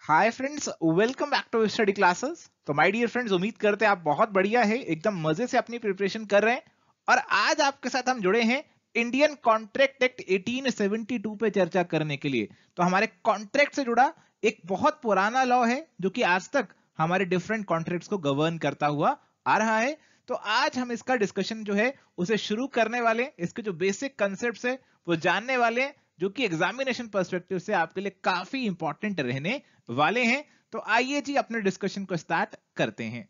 Hi friends, welcome back to study classes. तो my dear friends, उम्मीद करते हैं आप बहुत बढ़िया है, एकदम मजे से अपनी प्रिपरेशन कर रहे हैं। और आज आपके साथ हम जुड़े हैं इंडियन कॉन्ट्रैक्ट एक्ट 1872 पे चर्चा करने के लिए। तो हमारे कॉन्ट्रैक्ट से जुड़ा एक बहुत पुराना लॉ है जो कि आज तक हमारे डिफरेंट कॉन्ट्रैक्ट्स को गवर्न करता हुआ आ रहा है। तो आज हम इसका डिस्कशन जो है उसे शुरू करने वाले हैं। इसके जो बेसिक कंसेप्ट है वो जानने वाले हैं, जो कि एग्जामिनेशन पर्सपेक्टिव से आपके लिए काफी इंपॉर्टेंट रहने वाले हैं। तो आइए जी अपने डिस्कशन को स्टार्ट करते हैं।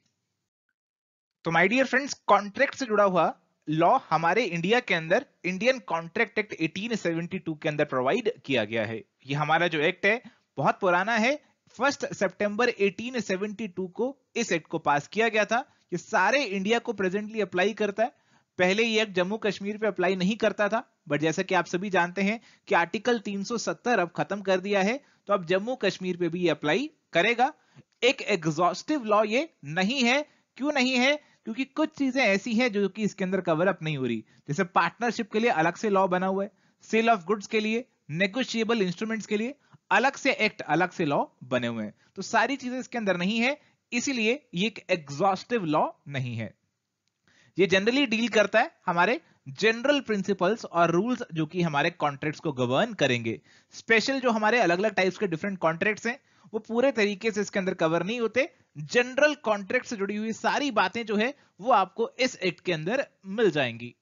तो माय डियर फ्रेंड्स, कॉन्ट्रैक्ट से जुड़ा हुआ लॉ हमारे इंडिया के अंदर इंडियन कॉन्ट्रैक्ट एक्ट 1872 के अंदर प्रोवाइड किया गया है। ये हमारा जो एक्ट है बहुत पुराना है। 1 सितंबर 1872 को इस एक्ट को पास किया गया था। ये सारे इंडिया को प्रेजेंटली अप्लाई करता है। पहले ये एक्ट जम्मू कश्मीर पे अप्लाई नहीं करता था, बट जैसा कि आप सभी जानते हैं कि आर्टिकल 370 अब खत्म कर दिया है, तो अब जम्मू कश्मीर पे भी ये अप्लाई करेगा। एक एग्जॉस्टिव लॉ ये नहीं है। क्यों नहीं है? क्योंकि कुछ चीजें ऐसी हैं जो कि इसके अंदर कवर अप नहीं हो रही। जैसे पार्टनरशिप के लिए अलग से लॉ बना हुआ है, सेल ऑफ गुड्स के लिए, नेगोशिएबल इंस्ट्रूमेंट्स के लिए अलग से एक्ट, अलग से लॉ बने हुए हैं। तो सारी चीजें इसके अंदर नहीं है, इसीलिए ये एक एग्जॉस्टिव लॉ नहीं है। ये जनरली डील करता है हमारे जनरल प्रिंसिपल्स और रूल्स जो कि हमारे कॉन्ट्रैक्ट्स को गवर्न करेंगे। स्पेशल जो हमारे अलग अलग टाइप्स के डिफरेंट कॉन्ट्रैक्ट्स हैं वो पूरे तरीके से इसके अंदर कवर नहीं होते। जनरल कॉन्ट्रैक्ट से जुड़ी हुई सारी बातें जो है वो आपको इस एक्ट के अंदर मिल जाएंगी।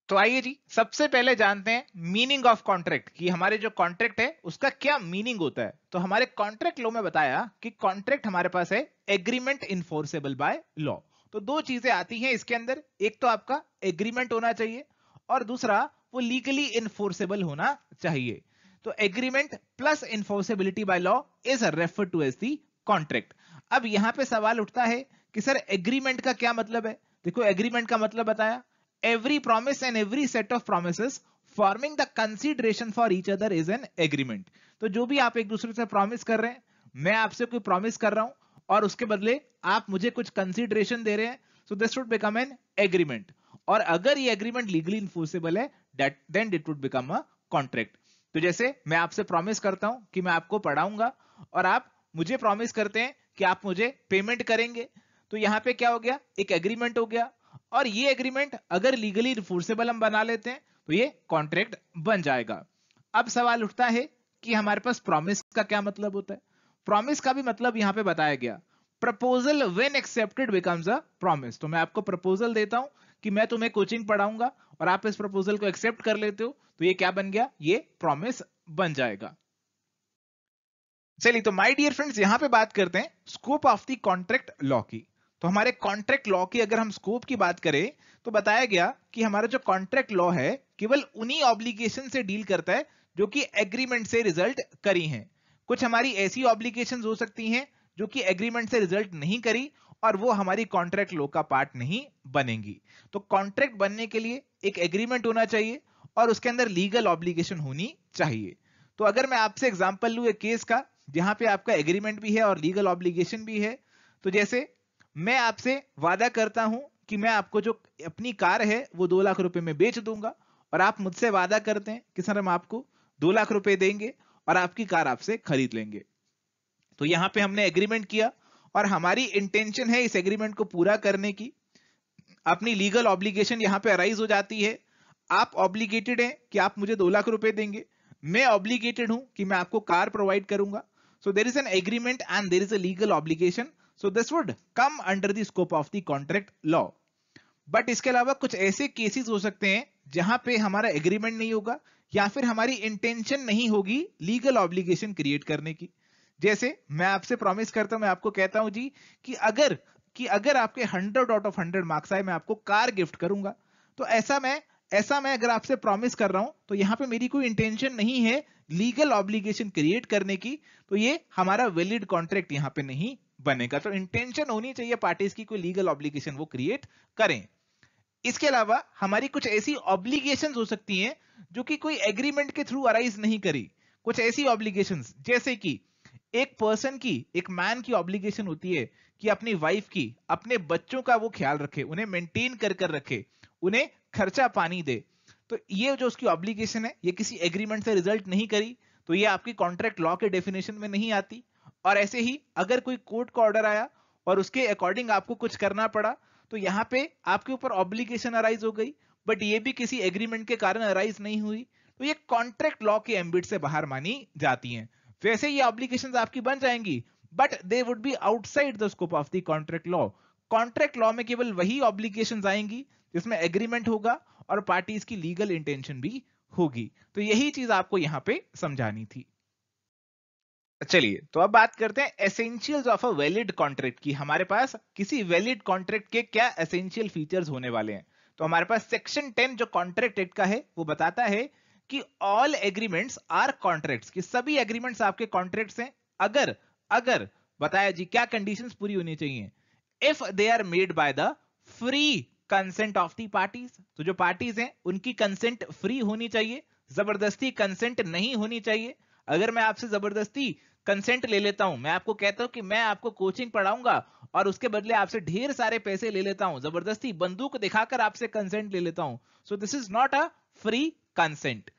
तो आइए जी सबसे पहले जानते हैं मीनिंग ऑफ कॉन्ट्रैक्ट, कि हमारे जो कॉन्ट्रैक्ट है उसका क्या मीनिंग होता है। तो हमारे कॉन्ट्रैक्ट लॉ में बताया कि कॉन्ट्रैक्ट हमारे पास है एग्रीमेंट इन्फोर्सेबल बाय लॉ। तो दो चीजें आती हैं इसके अंदर, एक तो आपका एग्रीमेंट होना चाहिए और दूसरा वो लीगली इन्फोर्सेबल होना चाहिए। तो agreement plus enforceability by law is refer to as the contract. अब यहां पे सवाल उठता है कि सर एग्रीमेंट का क्या मतलब है। देखो, एग्रीमेंट का मतलब बताया, every promise and every set of promises forming the consideration for each other is an agreement। तो जो भी आप एक दूसरे से प्रॉमिस कर रहे हैं, मैं आपसे कोई प्रॉमिस कर रहा हूं और उसके बदले आप मुझे कुछ कंसिडरेशन दे रहे हैं, so this would become an agreement. और अगर ये एग्रीमेंट लीगली इन्फोर्सेबल है, then it would become a contract. तो जैसे मैं आपसे प्रॉमिस करता हूं कि मैं आपको पढ़ाऊंगा और आप मुझे प्रॉमिस करते हैं कि आप मुझे पेमेंट करेंगे, तो यहां पे क्या हो गया, एक एग्रीमेंट हो गया। और ये एग्रीमेंट अगर लीगली इन्फोर्सेबल हम बना लेते हैं तो ये कॉन्ट्रैक्ट बन जाएगा। अब सवाल उठता है कि हमारे पास प्रॉमिस का क्या मतलब होता है। प्रॉमिस का भी मतलब यहां पे बताया गया, proposal when accepted becomes a promise. तो मैं आपको प्रपोजल देता हूं कि मैं तुम्हें कोचिंग पढ़ाऊंगा और आप इस प्रपोजल को एक्सेप्ट कर लेते हो, तो ये क्या बन गया, ये प्रॉमिस बन जाएगा। चलिए, तो माय डियर फ्रेंड्स यहां पे बात करते हैं scope of the contract law की। तो हमारे कॉन्ट्रैक्ट लॉ की अगर हम स्कोप की बात करें तो बताया गया कि हमारा जो कॉन्ट्रैक्ट लॉ है केवल उन्हीं ऑब्लिगेशन से डील करता है जो कि एग्रीमेंट से रिजल्ट करी हैं। कुछ हमारी ऐसी ऑब्लिगेशन हो सकती हैं जो कि एग्रीमेंट से रिजल्ट नहीं करी और वो हमारी कॉन्ट्रैक्ट लॉ का पार्ट नहीं बनेंगी। तो कॉन्ट्रैक्ट बनने के लिए एक एग्रीमेंट होना चाहिए और उसके अंदर लीगल ऑब्लिगेशन होनी चाहिए। तो अगर मैं आपसे एग्जांपल लूं एक केस का जहां पे आपका एग्रीमेंट भी है और लीगल ऑब्लिगेशन भी है, तो जैसे मैं आपसे वादा करता हूं कि मैं आपको जो अपनी कार है वो 2 लाख रुपए में बेच दूंगा, और आप मुझसे वादा करते हैं कि सर हम आपको 2 लाख रुपए देंगे और आपकी कार आपसे खरीद लेंगे। तो यहां पे हमने एग्रीमेंट किया और हमारी इंटेंशन है इस एग्रीमेंट को पूरा करने की। अपनी लीगल ऑब्लिगेशन यहां पे अराइज हो जाती है। आप ऑब्लिगेटेड हैं कि आप मुझे 2 लाख रुपए देंगे, मैं ऑब्लिगेटेड हूं कि मैं आपको कार प्रोवाइड करूंगा। So there is an agreement and there is a legal obligation, so this would come under the scope of the contract law. But इसके अलावा कुछ ऐसे केसेस हो सकते हैं जहां पे हमारा एग्रीमेंट नहीं होगा या फिर हमारी इंटेंशन नहीं होगी लीगल ऑब्लिगेशन क्रिएट करने की। जैसे मैं आपसे प्रॉमिस करता हूं, मैं आपको कहता हूं जी कि अगर आपके 100 आउट ऑफ 100 मार्क्स आए मैं आपको कार गिफ्ट करूंगा। तो ऐसा मैं अगर आपसे प्रॉमिस कर रहा हूं तो यहां पे मेरी कोई इंटेंशन नहीं है लीगल ऑब्लिगेशन क्रिएट करने की, तो ये हमारा वैलिड कॉन्ट्रैक्ट यहां पे नहीं बनेगा। तो इंटेंशन होनी चाहिए पार्टीज की कोई लीगल ऑब्लिगेशन वो क्रिएट करें। इसके अलावा हमारी कुछ ऐसी ऑब्लिगेशंस हो सकती हैं जो कि कोई एग्रीमेंट के थ्रू अराइज नहीं करी। कुछ ऐसी ऑब्लिगेशंस जैसे कि एक पर्सन की, एक मैन की ऑब्लिगेशन होती है कि अपनी वाइफ की, अपने बच्चों का वो ख्याल रखे, उन्हें मेंटेन कर कर रखे, उन्हें खर्चा पानी दे। तो ये जो उसकी ऑब्लिगेशन है ये किसी एग्रीमेंट से रिजल्ट नहीं करी, तो ये आपकी कॉन्ट्रैक्ट लॉ के डेफिनेशन में नहीं आती। और ऐसे ही अगर कोई कोर्ट का ऑर्डर आया और उसके अकॉर्डिंग आपको कुछ करना पड़ा, तो यहाँ पे आपके ऊपर ऑब्लिगेशन अराइज हो गई, बट ये भी किसी एग्रीमेंट के कारण अराइज नहीं हुई, तो ये कॉन्ट्रैक्ट लॉ के एम्बिट से बाहर मानी जाती हैं। वैसे ये ऑब्लिगेशंस आपकी बन जाएंगी, but they would be outside the scope of the contract law. Contract law में केवल वही ऑब्लिगेशंस आएंगी जिसमें एग्रीमेंट होगा और पार्टीज की लीगल इंटेंशन भी होगी। तो यही चीज आपको यहां पे समझानी थी। चलिए, तो अब बात करते हैं essentials of a valid contract की। हमारे पास किसी वैलिड कॉन्ट्रैक्ट के क्या एसेंशियल फीचर्स होने वाले हैं। तो हमारे पास सेक्शन 10 जो कॉन्ट्रैक्ट एक्ट का है वो बताता है कि ऑल एग्रीमेंट्स आर कॉन्ट्रैक्ट्स, कि सभी एग्रीमेंट्स आपके कॉन्ट्रैक्ट्स हैं अगर अगर बताया जी क्या कंडीशंस पूरी होनी चाहिए, if they are made by the free consent of the parties. तो जो पार्टीज हैं उनकी कंसेंट फ्री होनी चाहिए, जबरदस्ती कंसेंट नहीं होनी चाहिए। अगर मैं आपसे जबरदस्ती कंसेंट ले लेता हूं, मैं आपको कहता हूं कि मैं आपको कोचिंग पढ़ाऊंगा और उसके बदले आपसे ढेर सारे पैसे ले लेता हूं, जबरदस्ती बंदूक दिखाकर आपसे कंसेंट ले लेता हूं, so this is not a free consent.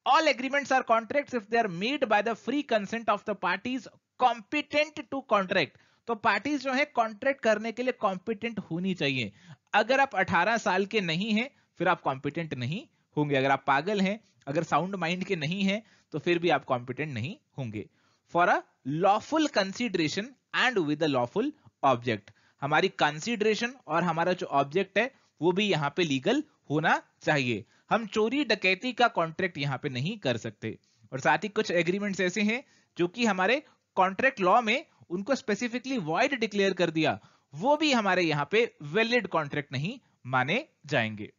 All agreements are contracts if they are made by the free consent of the parties competent to contract। तो पार्टीज जो है कॉन्ट्रैक्ट करने के लिए कॉम्पिटेंट होनी चाहिए। अगर आप 18 साल के नहीं हैं फिर आप कॉम्पिटेंट नहीं होंगे। अगर आप पागल हैं, अगर साउंड माइंड के नहीं हैं, तो फिर भी आप कॉम्पिटेंट नहीं होंगे। For a lawful consideration and with a lawful object, हमारी कंसिडरेशन और हमारा जो ऑब्जेक्ट है वो भी यहाँ पे लीगल होना चाहिए। हम चोरी डकैती का कॉन्ट्रैक्ट यहाँ पे नहीं कर सकते। और साथ ही कुछ एग्रीमेंट्स ऐसे हैं जो कि हमारे कॉन्ट्रैक्ट लॉ में उनको स्पेसिफिकली वॉइड डिक्लेयर कर दिया, वो भी हमारे यहाँ पे वैलिड कॉन्ट्रैक्ट नहीं माने जाएंगे।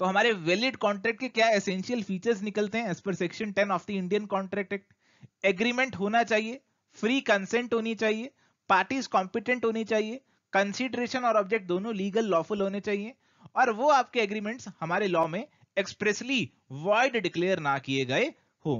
तो हमारे वैलिड कॉन्ट्रैक्ट के क्या एसेंशियल फीचर्स निकलते हैं as per section 10 of the Indian contract act. Agreement होना चाहिए, फ्री कंसेंट होनी चाहिए, पार्टीज कॉम्पिटेंट होनी चाहिए, कंसिडरेशन और ऑब्जेक्ट दोनों लीगल लॉफुल होने चाहिए, और वो आपके एग्रीमेंट्स हमारे लॉ में एक्सप्रेसली वॉइड डिक्लेयर ना किए गए हो।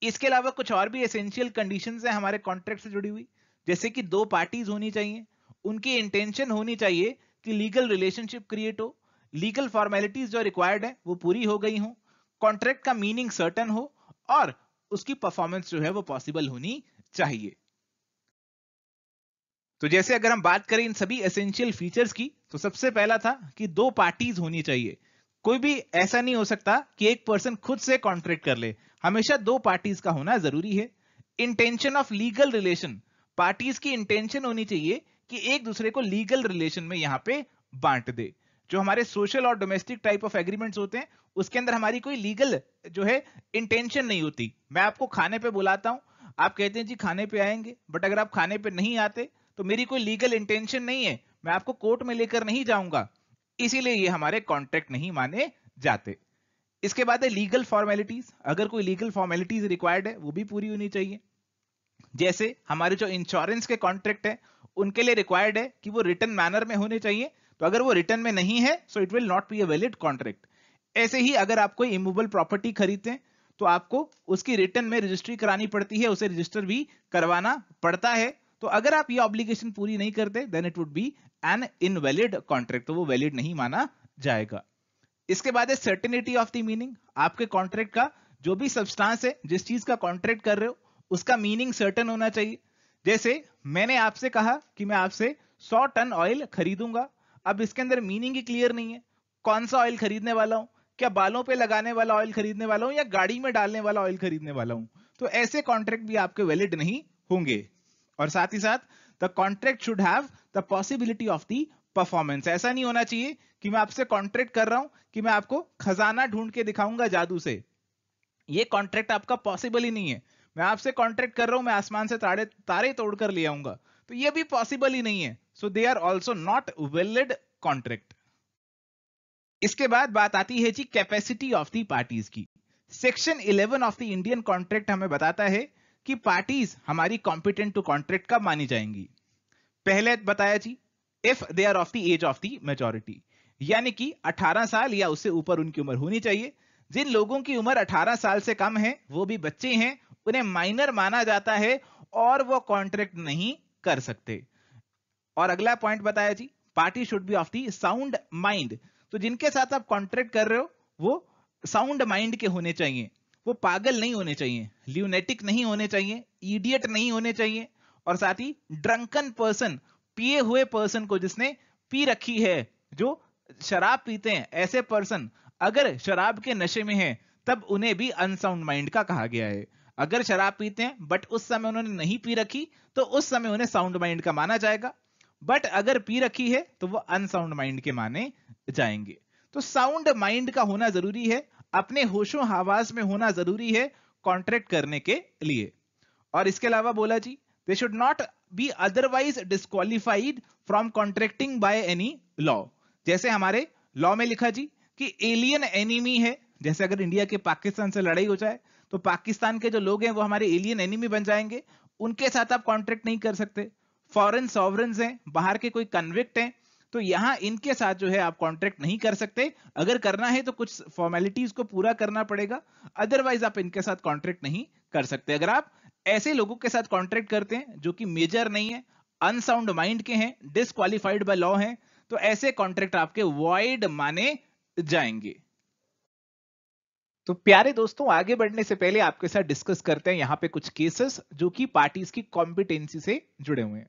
इसके अलावा कुछ और भी एसेंशियल कंडीशंस हैं हमारे कॉन्ट्रैक्ट से जुड़ी हुई, जैसे कि दो पार्टीज होनी चाहिए, उनकी इंटेंशन होनी चाहिए कि लीगल रिलेशनशिप क्रिएट हो, लीगल फॉर्मेलिटीज जो रिक्वायर्ड है वो पूरी हो गई हो, कॉन्ट्रैक्ट का मीनिंग सर्टेन हो, और उसकी परफॉर्मेंस जो है वो पॉसिबल होनी चाहिए। तो जैसे अगर हम बात करें इन सभी एसेंशियल फीचर्स की, तो सबसे पहला था कि दो पार्टीज होनी चाहिए। कोई भी ऐसा नहीं हो सकता कि एक पर्सन खुद से कॉन्ट्रैक्ट कर ले, हमेशा दो पार्टीज का होना जरूरी है। Intention of legal relation, parties की इंटेंशन होनी चाहिए कि एक दूसरे को लीगल रिलेशन में यहां पे बांट दे। जो हमारे सोशल और डोमेस्टिक टाइप ऑफ एग्रीमेंट्स होते हैं उसके अंदर हमारी कोई लीगल जो है इंटेंशन नहीं होती। मैं आपको खाने पे बुलाता हूं, आप कहते हैं जी खाने पे आएंगे, बट अगर आप खाने पे नहीं आते तो मेरी कोई लीगल इंटेंशन नहीं है, मैं आपको कोर्ट में लेकर नहीं जाऊंगा, इसीलिए ये हमारे कॉन्ट्रैक्ट नहीं माने जाते। इसके बाद है लीगल फॉर्मेलिटीज, अगर कोई लीगल फॉर्मेलिटीज रिक्वायर्ड है वो भी पूरी होनी चाहिए। जैसे हमारे जो इंश्योरेंस के कॉन्ट्रैक्ट है उनके लिए रिक्वायर्ड है कि वो रिटन मैनर में होने चाहिए, तो अगर वो रिटन में नहीं है so it will not be a valid contract. ऐसे ही अगर आप कोई इमूवेबल प्रॉपर्टी खरीदते हैं तो आपको उसकी रिटन में रजिस्ट्री करानी पड़ती है, उसे रजिस्टर भी करवाना पड़ता है। तो अगर आप ये ऑब्लिगेशन पूरी नहीं करते then it would be an invalid contract, तो वो वैलिड नहीं माना जाएगा। इसके बाद है सर्टेनिटी ऑफ द मीनिंग, आपके कॉन्ट्रैक्ट का जो भी सब्सटेंस है, जिस चीज का कॉन्ट्रैक्ट कर रहे हो उसका मीनिंग सर्टेन होना चाहिए। जैसे मैंने आपसे कहा कि मैं आपसे 100 टन ऑयल खरीदूंगा, अब इसके अंदर मीनिंग ही क्लियर नहीं है, कौन सा ऑयल खरीदने वाला हूं, क्या बालों पे लगाने वाला ऑयल खरीदने वाला हूं या गाड़ी में डालने वाला ऑयल खरीदने वाला हूं, तो ऐसे कॉन्ट्रैक्ट भी आपके वैलिड नहीं होंगे। और साथ ही साथ the contract should have the possibility of the performance, ऐसा नहीं होना चाहिए कि मैं आपसे कॉन्ट्रैक्ट कर रहा हूं कि मैं आपको खजाना ढूंढ के दिखाऊंगा जादू से, ये कॉन्ट्रैक्ट आपका पॉसिबल ही नहीं है। मैं आपसे कॉन्ट्रैक्ट कर रहा हूं मैं आसमान से तारे तोड़कर ले आऊंगा, तो ये भी पॉसिबल ही नहीं है, so they are also not valid contract. इसके बाद बात आती है जी कैपेसिटी ऑफ दी पार्टीज की। Section 11 of the Indian contract हमें बताता है कि पार्टीज हमारी कॉम्पिटेंट टू कॉन्ट्रैक्ट कब मानी जाएंगी। पहले बताया जी if they are of the age of the majority, यानी कि 18 साल या उससे ऊपर उनकी उम्र होनी चाहिए। जिन लोगों की उम्र 18 साल से कम है वो भी बच्चे हैं, उन्हें माइनर माना जाता है और वो कॉन्ट्रैक्ट नहीं कर सकते। और अगला पॉइंट बताया जी party should be of the sound mind, तो जिनके साथ आप कॉन्ट्रैक्ट कर रहे हो वो साउंड माइंड के होने चाहिए, वो पागल नहीं होने चाहिए, ल्यूनेटिक नहीं होने चाहिए, इडियट नहीं होने चाहिए, और साथ ही ड्रंकन पर्सन, पिए हुए पर्सन को जिसने पी रखी है, जो शराब पीते हैं ऐसे पर्सन अगर शराब के नशे में है तब उन्हें भी अनसाउंड माइंड का कहा गया है। अगर शराब पीते हैं बट उस समय उन्होंने नहीं पी रखी तो उस समय उन्हें साउंड माइंड का माना जाएगा, बट अगर पी रखी है तो वो अनसाउंड माइंड के माने जाएंगे। तो साउंड माइंड का होना जरूरी है, अपने होशो हवास में होना जरूरी है कॉन्ट्रैक्ट करने के लिए। और इसके अलावा बोला जी, they should not be otherwise disqualified from contracting by any law. जैसे हमारे लॉ में लिखा जी कि एलियन एनिमी है, जैसे अगर इंडिया के पाकिस्तान से लड़ाई हो जाए तो पाकिस्तान के जो लोग हैं वो हमारे एलियन एनिमी बन जाएंगे, उनके साथ आप कॉन्ट्रैक्ट नहीं कर सकते। फॉरेन सॉवरेन्स हैं, बाहर के कोई कन्विक्ट हैं, तो यहां इनके साथ जो है आप कॉन्ट्रैक्ट नहीं कर सकते। अगर करना है तो कुछ फॉर्मेलिटीज को पूरा करना पड़ेगा, अदरवाइज आप इनके साथ कॉन्ट्रैक्ट नहीं कर सकते। अगर आप ऐसे लोगों के साथ कॉन्ट्रैक्ट करते हैं जो कि मेजर नहीं है, अनसाउंड माइंड के हैं, डिसक्वालिफाइड बाय लॉ हैं, तो ऐसे कॉन्ट्रैक्ट आपके वॉइड माने जाएंगे। तो प्यारे दोस्तों, आगे बढ़ने से पहले आपके साथ डिस्कस करते हैं यहां पे कुछ केसेस जो कि पार्टीज की कॉम्पिटेंसी से जुड़े हुए हैं।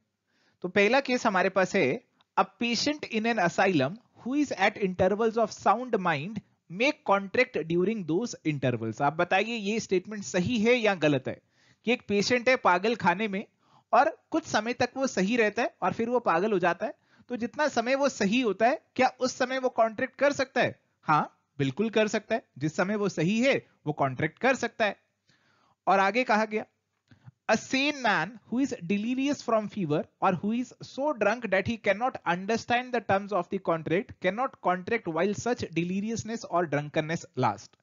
तो पहला केस हमारे पास है, a patient in an asylum who is eight intervals of sound mind make contract during those intervals. आप बताइए ये स्टेटमेंट सही है या गलत है कि एक पेशेंट है पागल खाने में और कुछ समय तक वो सही रहता है और फिर वो पागल हो जाता है, तो जितना समय वो सही होता है क्या उस समय वो कॉन्ट्रैक्ट कर सकता है? हाँ बिल्कुल कर सकता है, जिस समय वो सही है वो कॉन्ट्रैक्ट कर सकता है। और आगे कहा गया, a sane man who is delirious from fever or who is so drunk that he cannot understand the terms of the contract cannot contract while such deliriousness or drunkenness last।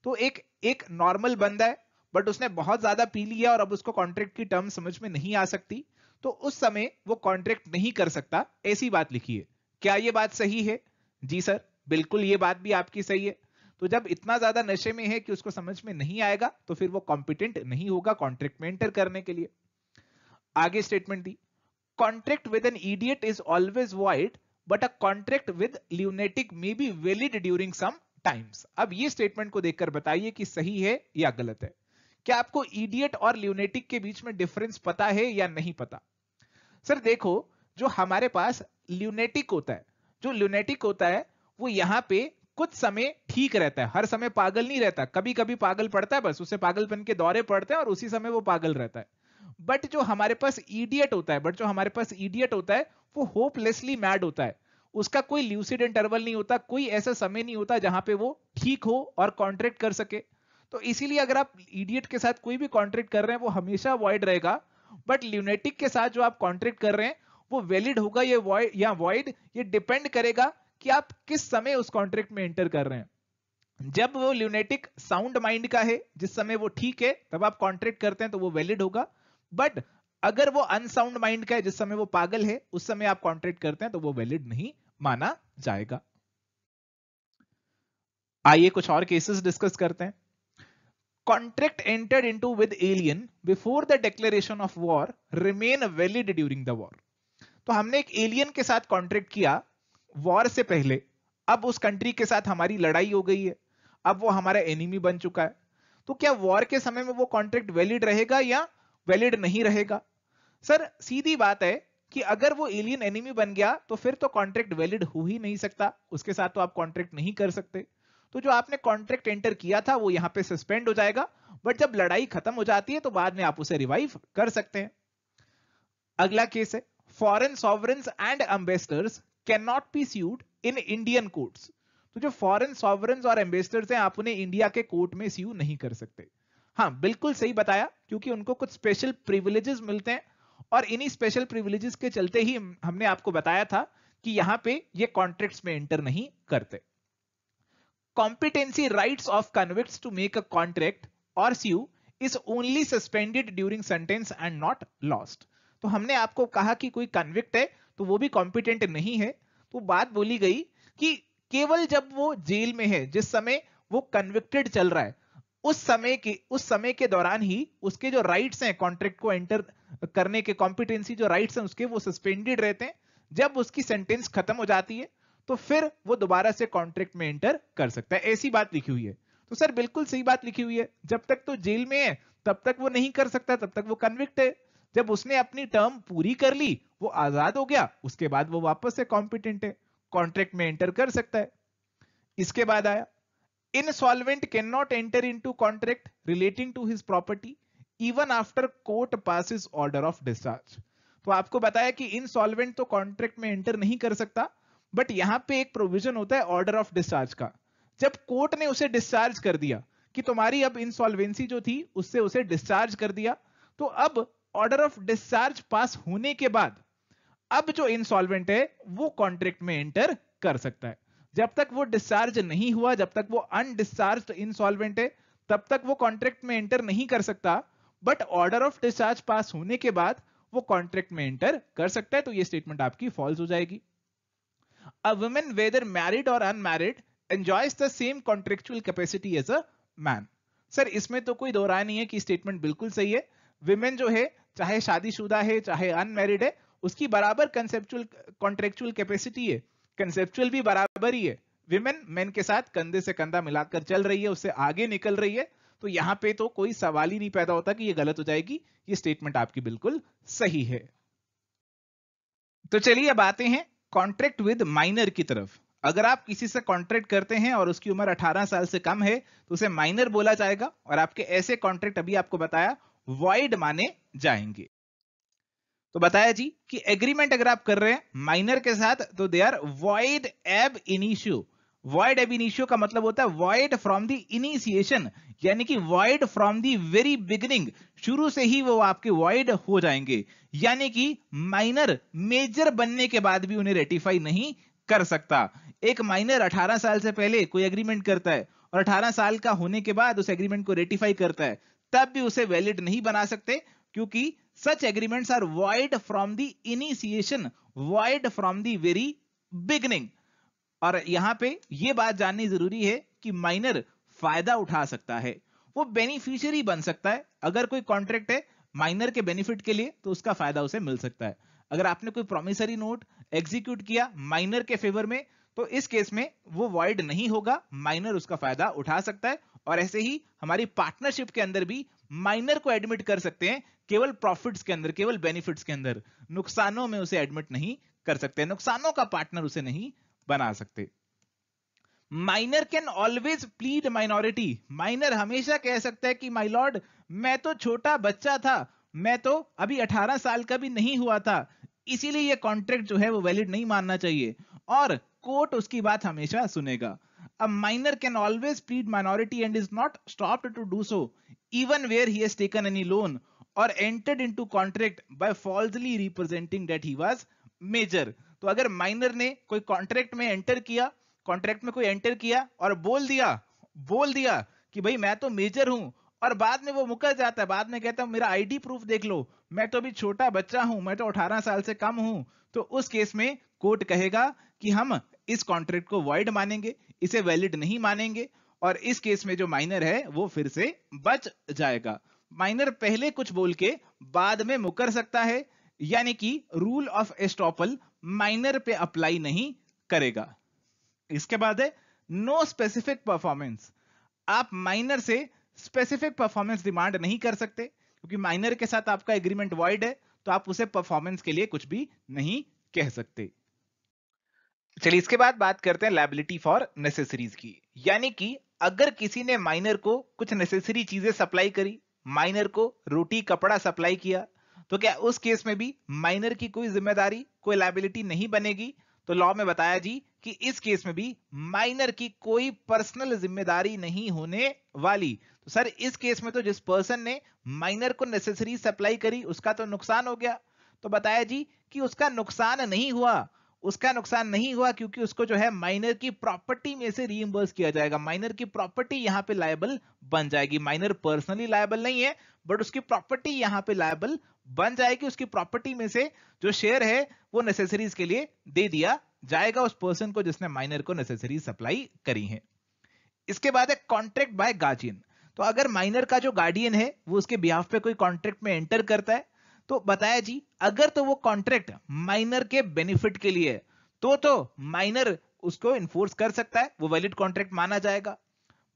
तो एक normal बंदा है but उसने बहुत ज्यादा P लिया और अब उसको कॉन्ट्रैक्ट की टर्म समझ में नहीं आ सकती, तो उस समय वो कॉन्ट्रैक्ट नहीं कर सकता, ऐसी बात लिखी है। क्या ये बात सही है? जी सर, बिल्कुल ये बात भी आपकी सही है। तो जब इतना ज्यादा नशे में है कि उसको समझ में नहीं आएगा तो फिर वो कॉम्पिटेंट नहीं होगा कॉन्ट्रैक्ट में एंटर करने के लिए। आगे स्टेटमेंट दी, contract with an idiot is always void but a contract with lunatic may be valid during some times. अब ये स्टेटमेंट को देखकर बताइए कि सही है या गलत है। क्या आपको इडियट और ल्यूनेटिक के बीच में डिफरेंस पता है या नहीं पता? सर देखो, जो हमारे पास ल्यूनेटिक होता है, जो ल्यूनेटिक होता है वो यहां पे कुछ समय ठीक रहता है, हर समय पागल नहीं रहता, कभी कभी पागल पड़ता है, बस उसे पागलपन के दौरे पड़ते हैं और उसी समय वो पागल रहता है। बट जो हमारे पास इडियट होता है वो होपलेसली मैड होता है, उसका कोई ल्यूसिड इंटरवल नहीं होता, कोई ऐसा समय नहीं होता जहां पे वो ठीक हो और कॉन्ट्रैक्ट कर सके। तो इसीलिए अगर आप इडियट के साथ कोई भी कॉन्ट्रैक्ट कर रहे हैं वो हमेशा वॉइड रहेगा, बट ल्यूनेटिक के साथ जो आप कॉन्ट्रैक्ट कर रहे हैं वो वैलिड होगा ये वॉइड या वॉइड, ये डिपेंड करेगा कि आप किस समय उस कॉन्ट्रैक्ट में एंटर कर रहे हैं। जब वो ल्यूनेटिक साउंड माइंड का है, जिस समय वो ठीक है, तब आप कॉन्ट्रैक्ट करते हैं तो वो वैलिड होगा, बट अगर वो अनसाउंड माइंड का है, जिस समय वो पागल है, उस समय आप कॉन्ट्रैक्ट करते हैं तो वो वैलिड नहीं माना जाएगा। आइए कुछ और केसेस डिस्कस करते हैं। Contract entered into with alien before the declaration of war remain valid during the war. तो हमने एक एलियन के साथ कॉन्ट्रैक्ट किया वॉर से पहले, अब उस कंट्री के साथ हमारी लड़ाई हो गई है, अब वो हमारा एनिमी बन चुका है, तो क्या वॉर के समय में वो कॉन्ट्रैक्ट वैलिड रहेगा या वैलिड नहीं रहेगा? सर सीधी बात है कि अगर वो एलियन एनिमी बन गया तो फिर तो कॉन्ट्रैक्ट वैलिड हो ही नहीं सकता, उसके साथ तो आप कॉन्ट्रैक्ट नहीं कर सकते। तो जो आपने कॉन्ट्रैक्ट एंटर किया था वो यहां पे सस्पेंड हो जाएगा, बट जब लड़ाई खत्म हो जाती है तो बाद में आप उसे रिवाइव कर सकते हैं। अगला केस है, foreign sovereigns and ambassadors can not be sued in Indian courts. तो जो फॉरेन सॉवरेन्स और एम्बेसडर्स हैं आप उन्हें इंडिया के कोर्ट में स्यू नहीं कर सकते। हाँ बिल्कुल सही बताया, क्योंकि उनको कुछ स्पेशल प्रिविलेजेस मिलते हैं और इन्हीं स्पेशल प्रिविलेजेस के चलते ही हमने आपको बताया था कि यहां पे ये कॉन्ट्रैक्ट्स में एंटर नहीं करते। Competency rights of convicts to make a contract or sue is only suspended during sentence and not lost। तो हमने आपको कहा कि कोई कन्विक्ट है तो वो भी कॉम्पिटेंट नहीं है, तो बात बोली गई कि केवल जब वो जेल में है, जिस समय वो कन्विक्टेड चल रहा है, उस समय के दौरान ही उसके जो राइट्स हैं कॉन्ट्रैक्ट को एंटर करने के, कॉम्पिटेंसी जो राइट्स हैं उसके, वो सस्पेंडेड रहते हैं। जब उसकी सेंटेंस खत्म हो जाती है तो फिर वो दोबारा से कॉन्ट्रैक्ट में एंटर कर सकता है, ऐसी बात लिखी हुई है। तो सर बिल्कुल सही बात लिखी हुई है, जब तक तो जेल में है तब तक वो नहीं कर सकता, तब तक वो कन्विक्ट है। जब उसने अपनी टर्म पूरी कर ली, वो आजाद हो गया, उसके बाद वो वापस से कॉम्पिटेंट है, कॉन्ट्रैक्ट में एंटर कर सकता है। इसके बाद आया insolvent cannot enter into contract relating to his property even after court passes order of discharge। तो आपको बताया कि insolvent तो कॉन्ट्रैक्ट में एंटर नहीं कर सकता, बट यहां पे एक प्रोविजन होता है ऑर्डर ऑफ डिस्चार्ज का। जब कोर्ट ने उसे डिस्चार्ज कर दिया कि तुम्हारी अब इंसॉल्वेंसी जो थी उससे उसे डिस्चार्ज कर दिया, तो अब ऑर्डर ऑफ डिस्चार्ज पास होने के बाद अब जो इंसॉल्वेंट है वो कॉन्ट्रैक्ट में एंटर कर सकता है। जब तक वो डिस्चार्ज नहीं हुआ, जब तक वो अनडिस्चार्ज्ड इंसॉल्वेंट है, तब तक वो कॉन्ट्रैक्ट में एंटर नहीं कर सकता, बट ऑर्डर ऑफ डिस्चार्ज पास होने के बाद वो कॉन्ट्रैक्ट में एंटर कर सकता है। तो ये स्टेटमेंट आपकी फॉल्स हो जाएगी। अ वुमन वेदर मैरिड और unmarried enjoys the same contractual capacity as a man. Sir इसमें तो कोई दो राय नहीं है कि स्टेटमेंट बिल्कुल सही है। विमेन जो है, चाहे शादीशुदा है चाहे अनमैरिड है, उसकी बराबर कंसेप्चुअल कॉन्ट्रेक्चुअल कैपेसिटी है, कंसेप्चुअल भी बराबर ही है। विमेन मेन के साथ कंधे से कंधा मिलाकर चल रही है, उससे आगे निकल रही है, तो यहां पे तो कोई सवाल ही नहीं पैदा होता कि ये गलत हो जाएगी। ये स्टेटमेंट आपकी बिल्कुल सही है। तो चलिए अब आते हैं कॉन्ट्रैक्ट विद माइनर की तरफ। अगर आप किसी से कॉन्ट्रैक्ट करते हैं और उसकी उम्र 18 साल से कम है तो उसे माइनर बोला जाएगा, और आपके ऐसे कॉन्ट्रैक्ट अभी आपको बताया वॉइड माने जाएंगे। तो बताया जी कि एग्रीमेंट अगर आप कर रहे हैं माइनर के साथ तो they are void ab initio. Void ab initio का मतलब होता है वॉइड फ्रॉम द इनिशिएशन, यानी कि void from the very beginning, शुरू से ही वो आपके वॉइड हो जाएंगे। यानी कि माइनर मेजर बनने के बाद भी उन्हें रेटिफाई नहीं कर सकता। एक माइनर 18 साल से पहले कोई एग्रीमेंट करता है और 18 साल का होने के बाद उस एग्रीमेंट को रेटिफाई करता है, तब भी उसे वैलिड नहीं बना सकते, क्योंकि such agreements are void from the initiation, void from the very beginning। और यहां पे ये बात जाननी जरूरी है कि माइनर फायदा उठा सकता है, वो बेनिफिशियरी बन सकता है। अगर कोई कॉन्ट्रैक्ट है माइनर के बेनिफिट के लिए तो उसका फायदा उसे मिल सकता है। अगर आपने कोई प्रोमिसरी नोट एग्जीक्यूट किया माइनर के फेवर में तो इस केस में वो वॉइड नहीं होगा, माइनर उसका फायदा उठा सकता है। और ऐसे ही हमारी पार्टनरशिप के अंदर भी माइनर को एडमिट कर सकते हैं, केवल प्रॉफिट्स के अंदर, केवल बेनिफिट्स के अंदर, नुकसानों में उसे एडमिट नहीं कर सकते, नुकसानों का पार्टनर उसे नहीं बना सकते। Minor can always plead minority. Minor हमेशा कह सकता है कि माय लॉर्ड मैं तो छोटा बच्चा था, मैं तो अभी 18 साल का भी नहीं हुआ था, इसीलिए ये कॉन्ट्रैक्ट जो है वो वैलिड नहीं मानना चाहिए, और कोर्ट उसकी बात हमेशा सुनेगा। A minor can always plead minority and is not stopped to do so even where he has taken any loan or entered into contract by falsely representing that he was major। तो अगर minor ने कोई contract में enter किया, contract में कोई enter किया और बोल दिया कि भाई मैं तो मेजर हूं, और बाद में वो मुकर जाता है, बाद में कहता है मेरा आईडी प्रूफ देख लो, मैं तो अभी छोटा बच्चा हूं, मैं तो 18 साल से कम हूं, तो उस केस में कोर्ट कहेगा कि हम इस कॉन्ट्रैक्ट को वॉइड मानेंगे, इसे वैलिड नहीं मानेंगे, और इस केस में जो माइनर है वो फिर से बच जाएगा। माइनर पहले कुछ बोल के बाद में मुकर सकता है, यानी कि रूल ऑफ एस्टॉपल माइनर पे अप्लाई नहीं करेगा। इसके बाद है नो स्पेसिफिक परफॉर्मेंस। आप माइनर से स्पेसिफिक परफॉर्मेंस डिमांड नहीं कर सकते, क्योंकि माइनर के साथ आपका एग्रीमेंट वॉइड है, तो आप उसे परफॉर्मेंस के लिए कुछ भी नहीं कह सकते। चलिए इसके बाद बात करते हैं लायबिलिटी फॉर नेसेसरीज की। यानी कि अगर किसी ने माइनर को कुछ नेसेसरी चीजें सप्लाई करी, माइनर को रोटी कपड़ा सप्लाई किया, तो क्या उस केस में भी माइनर की कोई जिम्मेदारी, कोई लायबिलिटी नहीं बनेगी? तो लॉ में बताया जी कि इस केस में भी माइनर की कोई पर्सनल जिम्मेदारी नहीं होने वाली। तो सर इस केस में तो जिस पर्सन ने माइनर को नेसेसरी सप्लाई करी उसका तो नुकसान हो गया। तो बताया जी कि उसका नुकसान नहीं हुआ, उसका नुकसान नहीं हुआ क्योंकि उसको जो है माइनर की प्रॉपर्टी में से रीइंबर्स किया जाएगा। माइनर की प्रॉपर्टी यहां पे लायबल बन जाएगी। माइनर पर्सनली लायबल नहीं है, बट उसकी प्रॉपर्टी यहां पे लायबल बन जाएगी। उसकी प्रॉपर्टी में से जो शेयर है वो नेसेसरीज के लिए दे दिया जाएगा उस पर्सन को जिसने माइनर को नेसेसरी सप्लाई करी है। इसके बाद है कॉन्ट्रैक्ट बाय गार्जियन। तो अगर माइनर का जो गार्डियन है वो उसके बिहाफ पे कोई कॉन्ट्रैक्ट में एंटर करता है, तो बताया जी अगर तो वो कॉन्ट्रैक्ट माइनर के बेनिफिट के लिए तो माइनर उसको इन्फोर्स कर सकता है, वो वैलिड कॉन्ट्रैक्ट माना जाएगा।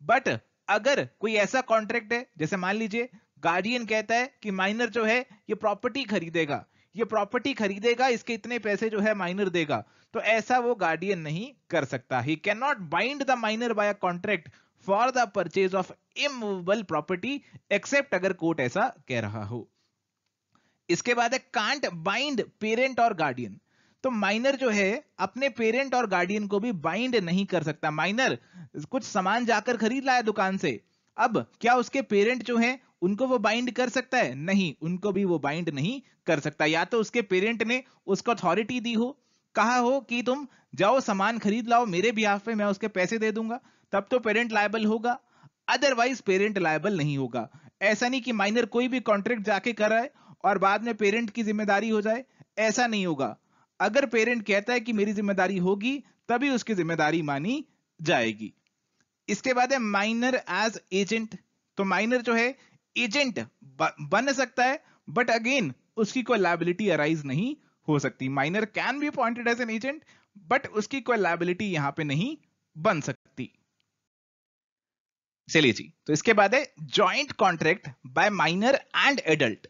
बट अगर कोई ऐसा कॉन्ट्रैक्ट है, जैसे मान लीजिए गार्डियन कहता है कि माइनर जो है ये प्रॉपर्टी खरीदेगा, ये प्रॉपर्टी खरीदेगा, इसके इतने पैसे जो है माइनर देगा, तो ऐसा वो गार्डियन नहीं कर सकता। He can not bind the minor by a contract for the purchase of immovable property, except अगर कोर्ट ऐसा कह रहा हो। इसके बाद है कांट बाइंड पेरेंट और गार्डियन। तो माइनर जो है अपने पेरेंट और गार्डियन को भी बाइंड नहीं कर सकता। माइनर कुछ सामान जाकर खरीद लाया दुकान से, अब क्या उसके पेरेंट जो हैं उनको वो बाइंड कर सकता है? नहीं, उनको भी वो बाइंड नहीं कर सकता। या तो उसके पेरेंट ने उसको अथॉरिटी दी हो, कहा हो कि तुम जाओ सामान खरीद लाओ मेरे बिहाफ पे, मैं उसके पैसे दे दूंगा, तब तो पेरेंट लायबल होगा, अदरवाइज पेरेंट लायबल नहीं होगा। ऐसा नहीं कि माइनर कोई भी कॉन्ट्रैक्ट जाके कर रहा है और बाद में पेरेंट की जिम्मेदारी हो जाए, ऐसा नहीं होगा। अगर पेरेंट कहता है कि मेरी जिम्मेदारी होगी, तभी उसकी जिम्मेदारी मानी जाएगी। इसके बाद है माइनर एज एजेंट। तो माइनर जो है एजेंट बन सकता है, बट अगेन उसकी कोई लायबिलिटी अराइज नहीं हो सकती। Minor can be appointed as an agent, but उसकी कोई लायबिलिटी यहां पे नहीं बन सकती। चलिए जी, तो इसके बाद है joint contract by minor and adult.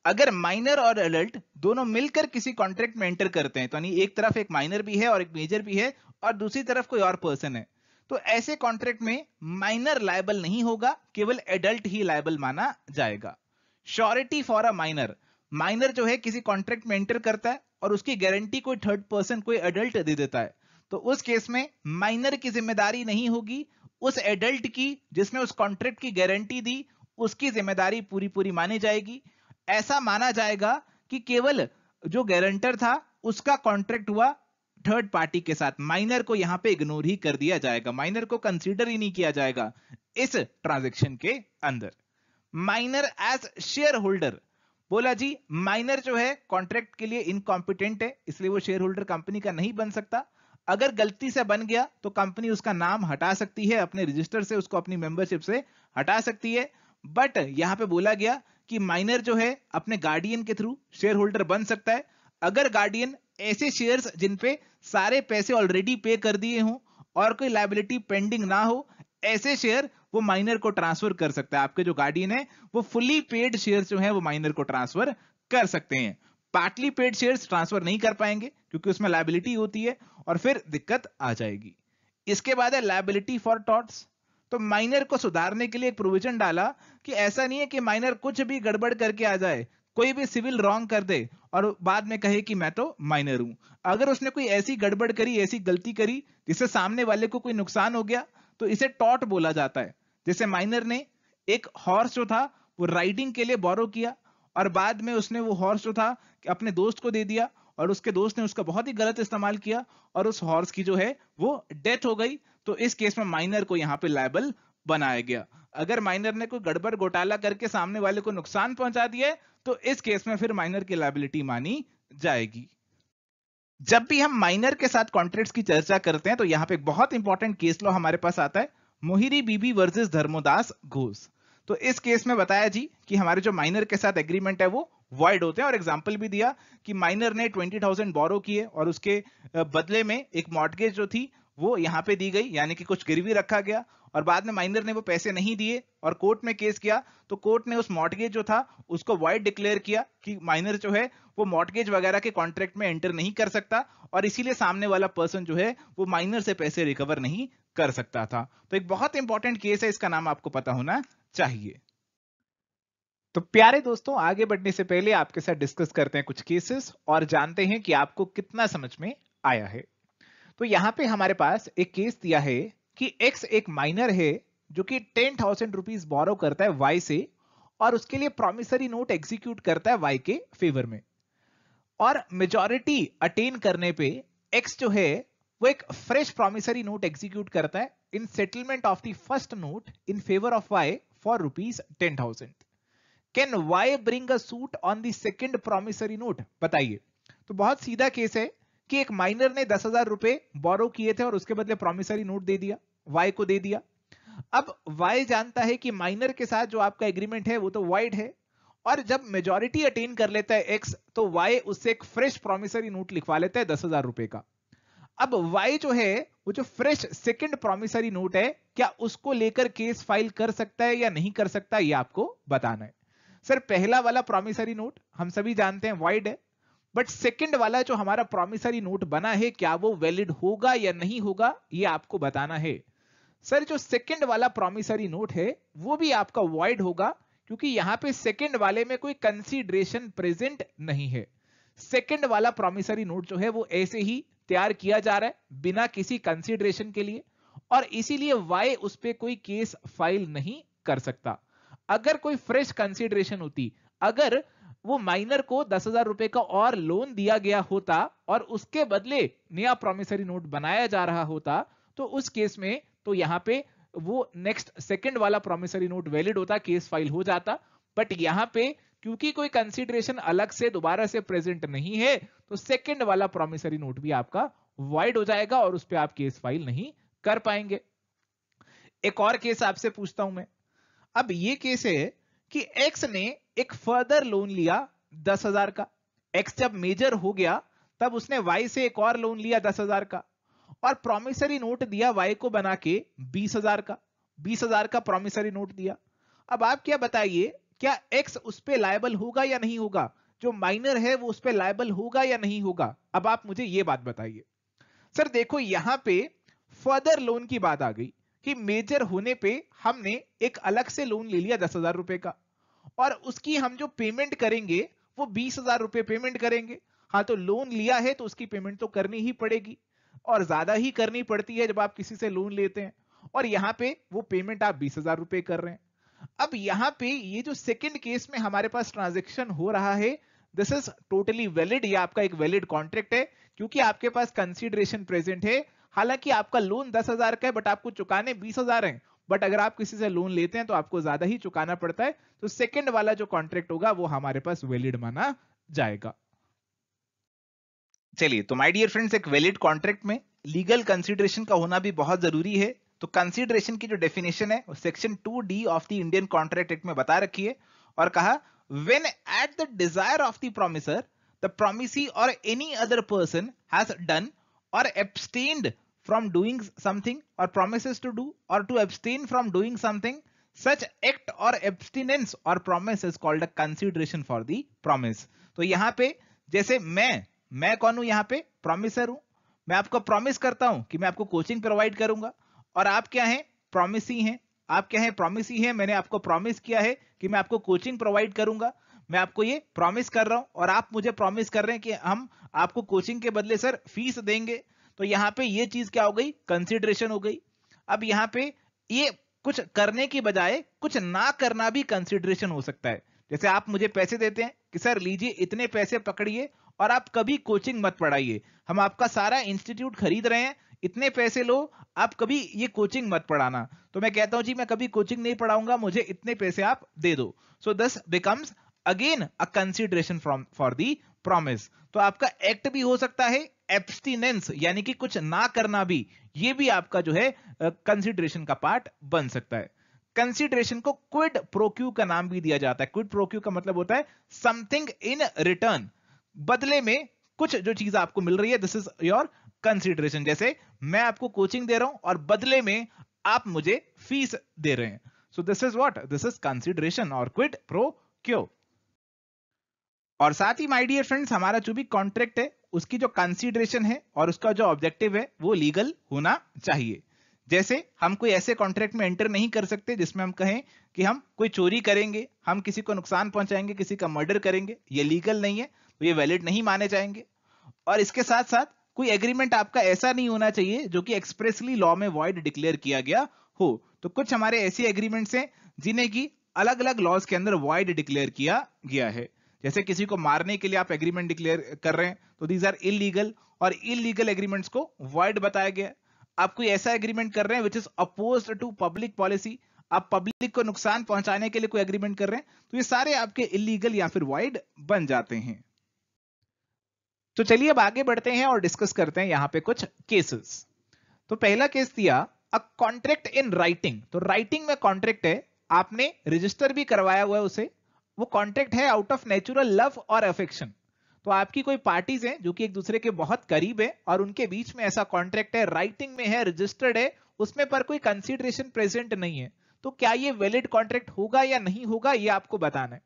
अगर माइनर और एडल्ट दोनों मिलकर किसी कॉन्ट्रैक्ट में एंटर करते हैं, तो यानी एक तरफ एक माइनर भी है और एक मेजर भी है और दूसरी तरफ कोई और पर्सन है, तो ऐसे कॉन्ट्रैक्ट में माइनर लायबल नहीं होगा, केवल एडल्ट ही लायबल माना जाएगा। Surety for a minor. Minor जो है किसी कॉन्ट्रैक्ट में एंटर करता है और उसकी गारंटी कोई थर्ड पर्सन, कोई एडल्ट दे देता है, तो उस केस में माइनर की जिम्मेदारी नहीं होगी, उस एडल्ट की जिसने उस कॉन्ट्रैक्ट की गारंटी दी उसकी जिम्मेदारी पूरी पूरी मानी जाएगी। ऐसा माना जाएगा कि केवल जो गारंटर था उसका कॉन्ट्रैक्ट हुआ थर्ड पार्टी के साथ, माइनर को यहां पे इग्नोर ही कर दिया जाएगा, माइनर को कंसीडर ही नहीं किया जाएगा इस ट्रांजैक्शन के अंदर। Minor as shareholder. बोला जी माइनर जो है कॉन्ट्रैक्ट के लिए इनकॉम्पिटेंट है, इसलिए वो शेयर होल्डर कंपनी का नहीं बन सकता। अगर गलती से बन गया तो कंपनी उसका नाम हटा सकती है अपने रजिस्टर से, उसको अपनी मेंबरशिप से हटा सकती है। बट यहां पे बोला गया कि माइनर जो है अपने गार्डियन के थ्रू शेयर होल्डर बन सकता है। अगर गार्डियन ऐसे शेयर्स जिन पे सारे पैसे ऑलरेडी पे कर दिए हों और कोई लायबिलिटी पेंडिंग ना हो, ऐसे शेयर वो माइनर को ट्रांसफर कर सकता है। आपके जो गार्डियन है वो फुली पेड शेयर्स जो है वो माइनर को ट्रांसफर कर सकते हैं। पार्टली पेड शेयर्स ट्रांसफर नहीं कर पाएंगे क्योंकि उसमें लायबिलिटी होती है और फिर दिक्कत आ जाएगी। इसके बाद है लायबिलिटी फॉर टॉर्ट्स। तो माइनर को सुधारने के लिए एक प्रोविजन डाला कि ऐसा नहीं है कि माइनर कुछ भी गड़बड़ करके आ जाए, कोई भी सिविल रॉन्ग कर दे और बाद में कहे कि मैं तो माइनर हूं। अगर उसने कोई ऐसी गड़बड़ करी, ऐसी गलती करी जिससे सामने वाले को कोई नुकसान हो गया, तो इसे टॉर्ट बोला जाता है। जैसे माइनर ने एक हॉर्स जो था वो राइडिंग के लिए बोरो किया और बाद में उसने वो हॉर्स जो था अपने दोस्त को दे दिया और उसके दोस्त ने उसका बहुत ही गलत इस्तेमाल किया और उस हॉर्स की जो है वो डेथ हो गई, तो इस केस में माइनर को यहां पे लायबल बनाया गया। अगर माइनर ने कोई गड़बड़ घोटाला करके सामने वाले को नुकसान पहुंचा दिया तो इस केस में फिर माइनर की लायबिलिटी मानी जाएगी। जब भी हम माइनर के साथ कॉन्ट्रैक्ट्स की चर्चा करते हैं तो यहां पे एक बहुत इंपॉर्टेंट केस लॉ हमारे पास आता है, मोहिरी बीबी वर्सेस धर्मोदास घोष। तो इस केस में बताया जी कि हमारे जो माइनर के साथ एग्रीमेंट है वो वॉइड होते हैं और एग्जांपल भी दिया कि माइनर ने 20,000 बोरो किए और उसके बदले में एक मॉर्टगेज जो थी वो यहां पे दी गई, यानी कि कुछ गिरवी रखा गया और बाद में माइनर ने वो पैसे नहीं दिए और कोर्ट में केस किया, तो कोर्ट ने उस मॉर्टगेज जो था उसको वॉइड डिक्लेयर किया कि माइनर जो है वो मॉर्टगेज वगैरह के कॉन्ट्रैक्ट में एंटर नहीं कर सकता और इसीलिए सामने वाला पर्सन जो है वो माइनर से पैसे रिकवर नहीं कर सकता था। तो एक बहुत इंपॉर्टेंट केस है, इसका नाम आपको पता होना चाहिए। तो प्यारे दोस्तों, आगे बढ़ने से पहले आपके साथ डिस्कस करते हैं कुछ केसेस और जानते हैं कि आपको कितना समझ में आया है। तो यहां पे हमारे पास एक केस दिया है कि एक्स एक माइनर है जो कि 10,000 रुपीज बोरो करता है वाई से और उसके लिए प्रॉमिसरी नोट एग्जीक्यूट करता है वाई के फेवर में, और मेजॉरिटी अटेन करने पे एक्स जो है वो एक फ्रेश प्रॉमिसरी नोट एग्जीक्यूट करता है in settlement of the first note in favour of Y for rupees 10,000। Can Y bring a suit on the second promissory note? बताइए। तो बहुत सीधा केस है कि एक माइनर ने 10,000 रुपए बोरो किए थे और उसके बदले प्रॉमिसरी नोट दे दिया, वाई को दे दिया। अब वाई जानता है कि माइनर के साथ जो आपका एग्रीमेंट है वो तो वाइड है, और जब मेजॉरिटी अटेन कर लेता है एक्स तो वाई उससे एक फ्रेश प्रॉमिसरी नोट लिखवा लेता है 10,000 रुपए का। अब वाई जो है वो जो फ्रेश सेकंड प्रॉमिसरी नोट है, क्या उसको लेकर केस फाइल कर सकता है या नहीं कर सकता, ये आपको बताना है। सर पहला वाला प्रॉमिसरी नोट हम सभी जानते हैं वॉइड है, बट सेकंड वाला जो हमारा प्रॉमिसरी नोट बना है क्या वो वैलिड होगा या नहीं होगा, ये आपको बताना है। सर जो सेकंड वाला प्रॉमिसरी नोट है वो भी आपका वॉइड होगा, क्योंकि यहां पे सेकंड वाले में कोई कंसीडरेशन प्रेजेंट नहीं है। सेकंड वाला प्रॉमिसरी नोट जो है वो ऐसे ही तैयार किया जा रहा है बिना किसी कंसीडरेशन के लिए, और इसीलिए वाई उस पर कोई केस फाइल नहीं कर सकता। अगर कोई फ्रेश कंसीडरेशन होती, अगर वो माइनर को 10,000 रुपए का और लोन दिया गया होता और उसके बदले नया प्रॉमिसरी नोट बनाया जा रहा होता, तो उस केस में तो यहां पे वो नेक्स्ट सेकंड वाला प्रॉमिसरी नोट वैलिड होता, केस फाइल हो जाता। बट यहां पे क्योंकि कोई कंसीडरेशन अलग से दोबारा से प्रेजेंट नहीं है, तो सेकंड वाला प्रॉमिसरी नोट भी आपका वॉइड हो जाएगा और उस पर आप केस फाइल नहीं कर पाएंगे। एक और केस आपसे पूछता हूं मैं। अब ये केस है कि एक्स ने एक फर्दर लोन लिया 10,000 का। एक्स जब मेजर हो गया तब उसने वाई से एक और लोन लिया 10,000 का, और प्रॉमिसरी नोट दिया वाई को बना के 20,000 का। 20,000 का प्रॉमिसरी नोट दिया। अब आप क्या बताइए, क्या एक्स उस पे लायबल होगा या नहीं होगा? जो माइनर है वो उस पे लायबल होगा या नहीं होगा? अब आप मुझे ये बात बताइए। सर देखो यहां पे फर्दर लोन की बात आ गई कि मेजर होने पे हमने एक अलग से लोन ले लिया 10,000 रुपए का, और उसकी हम जो पेमेंट करेंगे वो 20,000 रुपए पेमेंट करेंगे। हाँ, तो लोन लिया है तो उसकी पेमेंट तो करनी ही पड़ेगी, और ज्यादा ही करनी पड़ती है जब आप किसी से लोन लेते हैं, और यहां पे वो पेमेंट आप 20,000 रुपए कर रहे हैं। अब यहां पे ये जो सेकंड केस में हमारे पास ट्रांजैक्शन हो रहा है, दिस इज टोटली वैलिड, ये आपका एक वैलिड कॉन्ट्रैक्ट है, क्योंकि आपके पास कंसीडरेशन प्रेजेंट है। हालांकि आपका लोन 10,000 का है बट आपको चुकाने 20,000 है, बट अगर आप किसी से लोन लेते हैं तो आपको ज्यादा ही चुकाना पड़ता है, तो सेकंड वाला जो कॉन्ट्रैक्ट होगा वो हमारे पास वैलिड माना जाएगा। चलिए, तो माय डियर फ्रेंड्स, एक वैलिड कॉन्ट्रैक्ट में लीगल कंसीडरेशन का होना भी बहुत जरूरी है। तो कंसीडरेशन की जो डेफिनेशन है वो section 2D of the Indian contract act में बता रखी है, और कहा when at the desire of the promisor the promisee or any other person has done or abstained from doing something or promises to do or to abstain from doing something, such act or abstinence or promise is called a consideration for the promise। तो यहां पे जैसे मैं कौन हूं? यहां पे promiser हूं। मैं आपको प्रॉमिस करता हूं कि मैं आपको कोचिंग प्रोवाइड करूंगा, और आप क्या हैं? प्रॉमिसी हैं। आप क्या हैं? प्रॉमिसी हैं। मैंने आपको प्रॉमिस किया है कि मैं आपको कोचिंग प्रोवाइड करूंगा। मैं आपको ये प्रॉमिस कर रहा हूं, और आप मुझे प्रॉमिस कर रहे हैं कि हम आपको कोचिंग के बदले सर फीस देंगे। तो यहां पे ये चीज क्या हो गई? कंसीडरेशन हो गई। अब यहां पे ये कुछ करने की बजाय कुछ ना करना भी कंसीडरेशन हो सकता है। जैसे आप मुझे पैसे देते हैं कि सर लीजिए इतने पैसे पकड़िए और आप कभी कोचिंग मत पढ़ाइए, हम आपका सारा इंस्टीट्यूट खरीद रहे हैं, इतने पैसे लो, आप कभी ये कोचिंग मत पढ़ाना। तो मैं कहता हूं जी मैं कभी कोचिंग नहीं पढ़ाऊंगा, मुझे इतने पैसे आप दे दो। So this becomes again a consideration for the promise. तो आपका एक्ट भी हो सकता है, एब्स्टिनेंस यानी कि कुछ ना करना भी, ये भी आपका जो है कंसीडरेशन का पार्ट बन सकता है। कंसीडरेशन को क्विड प्रोक्यू का नाम भी दिया जाता है। क्विड प्रोक्यू का मतलब होता है समथिंग इन रिटर्न, बदले में कुछ जो चीज आपको मिल रही है, दिस इज योर कंसीडरेशन। जैसे मैं आपको कोचिंग दे रहा हूं और बदले में आप मुझे फीस दे रहे हैं। So this is what? This is consideration और क्विड प्रो क्यो। और साथ ही माय डियर फ्रेंड्स, हमारा जो भी कॉन्ट्रैक्ट है उसकी जो कंसीडरेशन है और उसका जो ऑब्जेक्टिव है वो लीगल होना चाहिए। जैसे हम कोई ऐसे कॉन्ट्रैक्ट में एंटर नहीं कर सकते जिसमें हम कहें कि हम कोई चोरी करेंगे, हम किसी को नुकसान पहुंचाएंगे, किसी का मर्डर करेंगे, ये लीगल नहीं है, तो ये वैलिड नहीं माने जाएंगे। और इसके साथ साथ कोई एग्रीमेंट आपका ऐसा नहीं होना चाहिए जो कि एक्सप्रेसली लॉ में वॉइड डिक्लेयर किया गया हो। तो कुछ हमारे ऐसी एग्रीमेंट्स हैं जिन्हें की अलग अलग लॉज के अंदर वॉइड डिक्लेयर किया गया है। जैसे किसी को मारने के लिए आप एग्रीमेंट डिक्लेयर कर रहे हैं तो दीज आर इलीगल, और इलीगल एग्रीमेंट्स को वॉइड बताया गया। आप कोई ऐसा एग्रीमेंट कर रहे हैं which is opposed to public policy, आप पब्लिक को नुकसान पहुंचाने के लिए कोई एग्रीमेंट कर रहे हैं, तो ये सारे आपके इलीगल या फिर वॉइड बन जाते हैं। तो चलिए अब आगे बढ़ते हैं और डिस्कस करते हैं यहां पे कुछ केसेस। तो पहला केस दिया अ कॉन्ट्रैक्ट इन राइटिंग। तो राइटिंग में कॉन्ट्रैक्ट है, आपने रजिस्टर भी करवाया हुआ है उसे, वो कॉन्ट्रैक्ट है आउट ऑफ नेचुरल लव और अफेक्शन। तो आपकी कोई पार्टीज हैं जो कि एक दूसरे के बहुत करीब है और उनके बीच में ऐसा कॉन्ट्रैक्ट है, राइटिंग में है, रजिस्टर्ड है, उसमें पर कोई कंसीडरेशन प्रेजेंट नहीं है, तो क्या ये वैलिड कॉन्ट्रैक्ट होगा या नहीं होगा, ये आपको बताना है।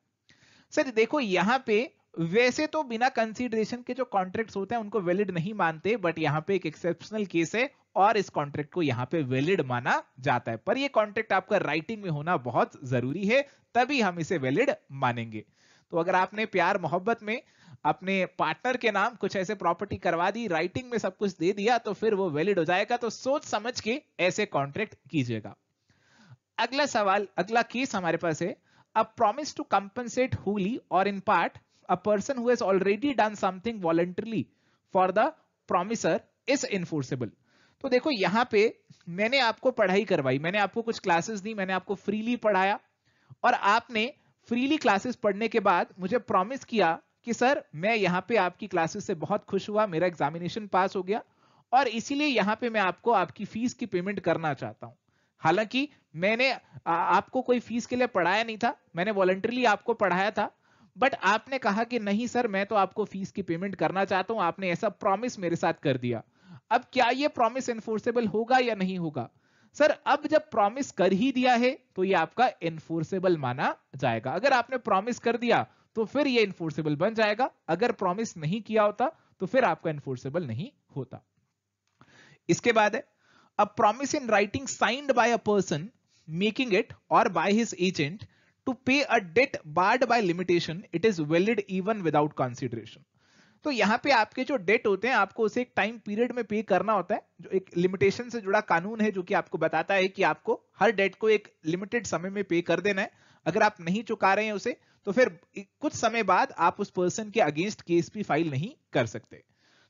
सर देखो यहां पे वैसे तो बिना कंसीडरेशन के जो कॉन्ट्रैक्ट्स होते हैं उनको वैलिड नहीं मानते, बट यहां पे एक एक्सेप्शनल केस है और इस कॉन्ट्रैक्ट को यहां पे वैलिड माना जाता है। पर ये कॉन्ट्रैक्ट आपका राइटिंग में होना बहुत जरूरी है, तभी हम इसे वैलिड मानेंगे। तो अगर आपने प्यार मोहब्बत में अपने पार्टनर के नाम कुछ ऐसे प्रॉपर्टी करवा दी, राइटिंग में सब कुछ दे दिया, तो फिर वो वैलिड हो जाएगा। तो सोच समझ के ऐसे कॉन्ट्रैक्ट कीजिएगा। अगला सवाल, अगला केस हमारे पास है, a promise to compensate wholly or in part a person who has already done something voluntarily for the promiser is enforceable। तो देखो यहां पे मैंने आपको पढ़ाई करवाई, मैंने आपको कुछ क्लासेस दी, मैंने आपको फ्रीली पढ़ाया और आपने फ्रीली क्लासेस पढ़ने के बाद मुझे प्रॉमिस किया कि सर मैं यहाँ पे आपकी क्लासेस से बहुत खुश हुआ, मेरा एग्जामिनेशन पास हो गया और इसीलिए यहाँ पे मैं आपको आपकी फीस की पेमेंट करना चाहता हूं। हालांकि मैंने आपको कोई फीस के लिए पढ़ाया नहीं था, मैंने वॉलंटरीली आपको पढ़ाया था, बट आपने कहा कि नहीं सर मैं तो आपको फीस की पेमेंट करना चाहता हूं, आपने ऐसा प्रॉमिस मेरे साथ कर दिया। अब क्या ये प्रॉमिस एनफोर्सेबल होगा या नहीं होगा? सर अब जब प्रॉमिस कर ही दिया है तो ये आपका एनफोर्सेबल माना जाएगा। अगर आपने प्रॉमिस कर दिया तो फिर ये एनफोर्सेबल बन जाएगा, अगर प्रॉमिस नहीं किया होता तो फिर आपका एनफोर्सेबल नहीं होता। इसके बाद है, a promise in writing signed by a person making it or by his agent to pay a debt barred by limitation, it is valid even without consideration। तो यहां पे आपके जो डेट होते हैं आपको उसे एक टाइम पीरियड में पे करना होता है, जो एक लिमिटेशन से जुड़ा कानून है जो कि आपको बताता है कि आपको हर डेट को एक लिमिटेड समय में पे कर देना है। अगर आप नहीं चुका रहे हैं उसे तो फिर कुछ समय बाद आप उस पर्सन के अगेंस्ट केस भी फाइल नहीं कर सकते।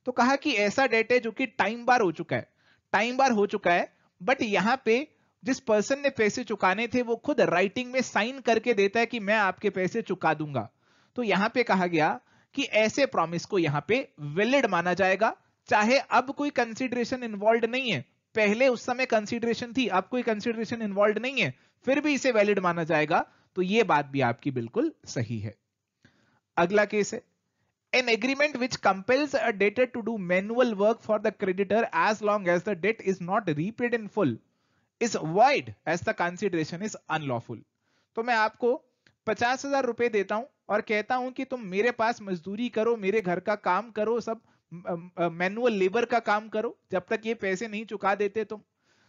तो कहा कि ऐसा डेट है जो कि टाइम बार हो चुका है, टाइम बार हो चुका है, बट यहां पे जिस पर्सन ने पैसे चुकाने थे वो खुद राइटिंग में साइन करके देता है कि मैं आपके पैसे चुका दूंगा। तो यहां पे कहा गया कि ऐसे प्रॉमिस को यहां पे वैलिड माना जाएगा, चाहे अब कोई कंसीडरेशन इन्वॉल्व नहीं है, पहले उस समय कंसीडरेशन थी, अब कोई कंसीडरेशन इन्वॉल्व नहीं है, फिर भी इसे वैलिड माना जाएगा। तो ये बात भी आपकी बिल्कुल सही है। अगला केस है, an agreement which compels a debtor to do manual work for the creditor as long as the debt is not repaid in full is void as the consideration is unlawful। तो मैं आपको 50,000 रुपए देता हूं और कहता हूं कि तुम मेरे पास मजदूरी करो, मेरे घर का काम करो, सब मैनुअल लेबर का काम करो जब तक ये पैसे नहीं चुका देते तुम।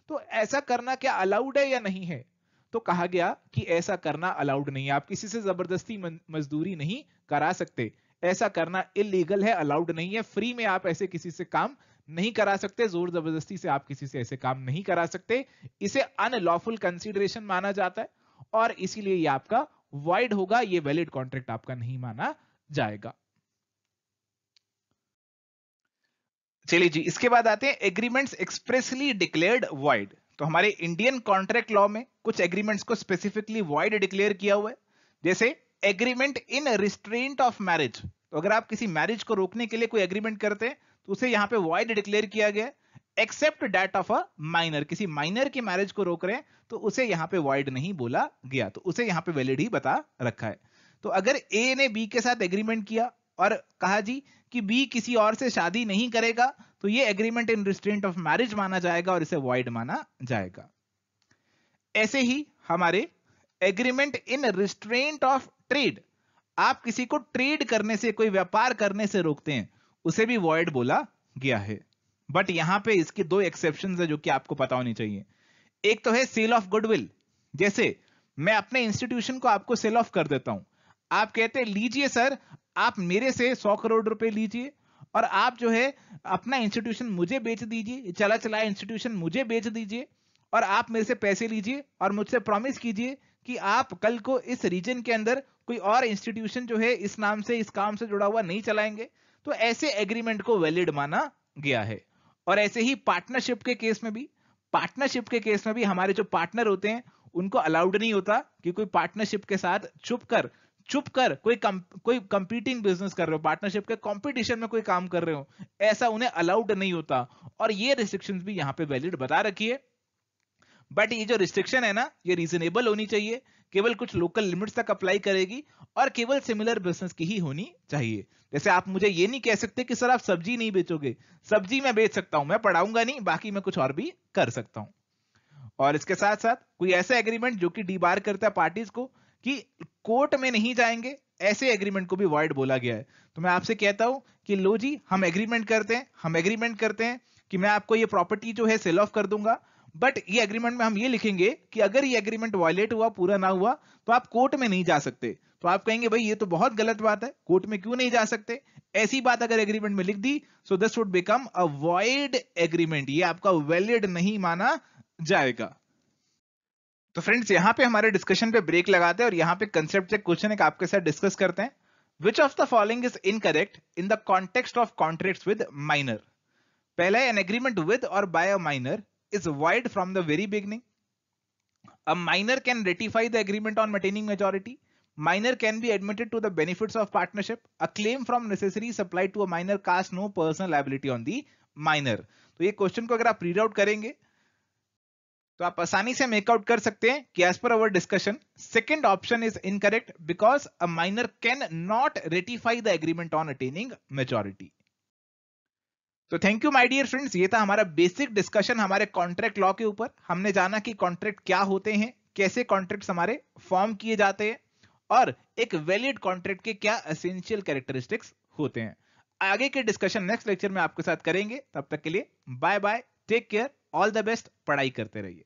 तो ऐसा करना क्या अलाउड है या नहीं है? तो कहा गया कि ऐसा करना अलाउड नहीं है, आप किसी से जबरदस्ती मजदूरी नहीं करा सकते, ऐसा करना इलीगल है, अलाउड नहीं है। फ्री में आप ऐसे किसी से काम नहीं करा सकते, जोर जबरदस्ती से आप किसी से ऐसे काम नहीं करा सकते, इसे अनलॉफुल कंसीडरेशन माना जाता है और इसीलिए ये आपका वॉइड होगा, ये वैलिड कॉन्ट्रैक्ट आपका नहीं माना जाएगा। चलिए जी, इसके बाद आते हैं एग्रीमेंट्स एक्सप्रेसली डिक्लेयर्ड वॉइड। तो हमारे इंडियन कॉन्ट्रैक्ट लॉ में कुछ एग्रीमेंट्स को स्पेसिफिकली वॉइड डिक्लेयर किया हुआ है, जैसे agreement in restraint of marriage. तो अगर आप किसी मैरिज को रोकने के लिए कोई एग्रीमेंट करते हैं तो उसे यहां पे वॉइड डिक्लेयर किया गया। Except that of a minor, किसी माइनर की मैरिज को रोक रहे हैं तो उसे यहां पे वॉइड नहीं बोला गया, तो उसे यहां पे वैलिड ही बता रखा है। तो अगर ए ने बी के साथ एग्रीमेंट किया और कहा जी कि बी किसी और से शादी नहीं करेगा, तो ये agreement in restraint of marriage माना जाएगा और इसे वॉइड माना जाएगा। ऐसे ही हमारे agreement in restraint of trade, आप किसी को ट्रेड करने से, कोई व्यापार करने से रोकते हैं, उसे भी वॉइड बोला गया है। बट यहां पे इसकी दो एक्सेप्शंस है जो कि आपको पता होनी चाहिए। एक तो है सेल ऑफ गुडविल, जैसे मैं अपने इंस्टीट्यूशन को आपको सेल ऑफ कर देता हूं, आप कहते हैं लीजिए सर आप मेरे से 100 करोड़ रुपए लीजिए और आप जो है अपना इंस्टीट्यूशन मुझे बेच दीजिए, चला चलाया इंस्टीट्यूशन मुझे बेच दीजिए और आप मेरे से पैसे लीजिए और मुझसे प्रॉमिस कीजिए कि आप कल को इस रीजन के अंदर कोई और इंस्टीट्यूशन जो है इस नाम से, इस काम से जुड़ा हुआ नहीं चलाएंगे। तो ऐसे एग्रीमेंट को वैलिड माना गया है। और ऐसे ही पार्टनरशिप के केस में भी, पार्टनरशिप के केस में भी हमारे जो पार्टनर होते हैं उनको अलाउड नहीं होता कि कोई पार्टनरशिप के साथ छुपकर कोई कंपीटिंग बिजनेस कर रहे हो, पार्टनरशिप के कंपटीशन में कोई काम कर रहे हो, ऐसा उन्हें अलाउड नहीं होता। और ये रिस्ट्रिक्शंस भी यहां पे वैलिड बता रखी है। बट ये जो रिस्ट्रिक्शन है ना, ये रीजनेबल होनी चाहिए केवल कुछ लोकल लिमिट्स तक अप्लाई करेगी और केवल सिमिलर बिजनेस की ही होनी चाहिए। जैसे आप मुझे ये नहीं कह सकते कि सर आप सब्जी नहीं बेचोगे, सब्जी मैं बेच सकता हूं, मैं पढ़ाऊंगा नहीं, बाकी मैं कुछ और भी कर सकता हूं। और इसके साथ साथ कोई ऐसा एग्रीमेंट जो कि डीबार करता है पार्टीज को कि कोर्ट में नहीं जाएंगे, ऐसे एग्रीमेंट को भी वॉइड बोला गया है। तो मैं आपसे कहता हूं कि लो जी, हम एग्रीमेंट करते हैं कि मैं आपको ये प्रॉपर्टी जो है सेल ऑफ कर दूंगा, बट ये एग्रीमेंट में हम ये लिखेंगे कि अगर ये एग्रीमेंट वायलेट हुआ, पूरा ना हुआ, तो आप कोर्ट में नहीं जा सकते। तो आप कहेंगे भाई ये तो बहुत गलत बात है, कोर्ट में क्यों नहीं जा सकते? ऐसी बात अगर एग्रीमेंट में लिख दी, so this would become a void agreement, ये आपका वैलिड नहीं माना जाएगा। तो फ्रेंड्स, यहां पे हमारे डिस्कशन पे ब्रेक लगाते हैं और यहां पे कंसेप्ट से क्वेश्चन एक आपके साथ डिस्कस करते हैं। Which of the following is incorrect in the context of contracts with minor? पहला है, एन एग्रीमेंट विद और by a minor is void from the very beginning. A minor can ratify the agreement on maintaining majority. Minor can be admitted to the benefits of partnership. A claim from necessary supplied to a minor casts no personal liability on the minor. तो ये question को अगर आप read out करेंगे तो आप आसानी से मेकआउट कर सकते हैं कि as per our discussion second option is incorrect because a minor can not ratify the agreement on attaining majority. तो thank you my dear friends, ये था हमारा बेसिक डिस्कशन हमारे कॉन्ट्रैक्ट लॉ के ऊपर। हमने जाना कि कॉन्ट्रैक्ट क्या होते हैं, कैसे कॉन्ट्रैक्ट्स हमारे फॉर्म किए जाते हैं और एक वैलिड कॉन्ट्रैक्ट के क्या एसेंशियल कैरेक्टरिस्टिक्स होते हैं। आगे के डिस्कशन नेक्स्ट लेक्चर में आपके साथ करेंगे। तब तक के लिए bye bye, take care, all the best, पढ़ाई करते रहिए।